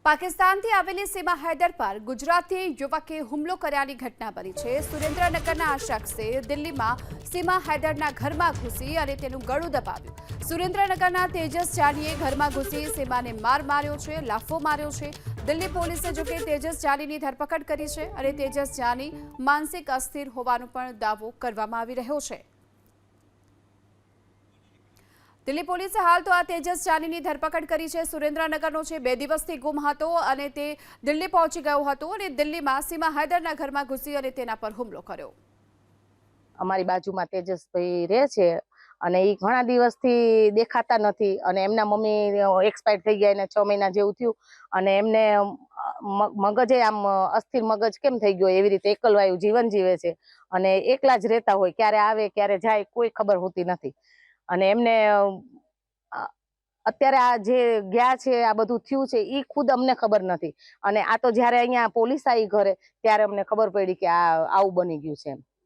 પાકિસ્તાનથી આવેલી સીમા હૈદર પર ગુજરાતી યુવકે હુમલો કર્યાની ઘટના બની છે। સુરેન્દ્રનગરના આ શખ્સે દિલ્હીમાં સીમા હૈદરના ઘરમાં ઘૂસી અને તેનું ગળું દબાવ્યું। સુરેન્દ્રનગરના તેજસ જાનીએ ઘરમાં ઘૂસી સીમાને માર માર્યો છે, લાફો માર્યો છે। દિલ્હી પોલીસે જોકે તેજસ જાનીની ધરપકડ કરી છે અને તેજસ જાની માનસિક અસ્થિર હોવાનો પણ દાવો કરવામાં આવી રહ્યો છે। દિલ્હી પોલીસે હાલ તો આ તેજસ જાનીની ધરપકડ કરી છે। સુરેન્દ્રનગરનો છે, 2 દિવસથી ગુમ હતો અને તે દિલ્હી પહોંચી ગયો હતો અને દિલ્હીમાં સીમા હૈદરના ઘરમાં ઘૂસી અને તેના પર હુમલો કર્યો। અમારી બાજુમાં તેજસભાઈ રહે છે અને એ ઘણા દિવસથી દેખાતા નથી અને એમના મમ્મી એક્સપાયર થઈ ગયા, એને 6 મહિના જેવું થયું અને એમને મગજે આમ અસ્થિર મગજ કેમ થઈ ગયો એવી રીતે એકલવાયું જીવન જીવે છે અને એકલા જ રહેતા હોય, ક્યારે આવે ક્યારે જાય કોઈ ખબર હોતી નથી અને એમને અત્યારે આ જે ગયા છે, આ બધું થયું છે એ ખુદ અમને ખબર નથી અને આ તો જ્યારે અહીંયા પોલીસ આવી ઘરે ત્યારે અમને ખબર પડી કે આ આવું બની ગયું છે।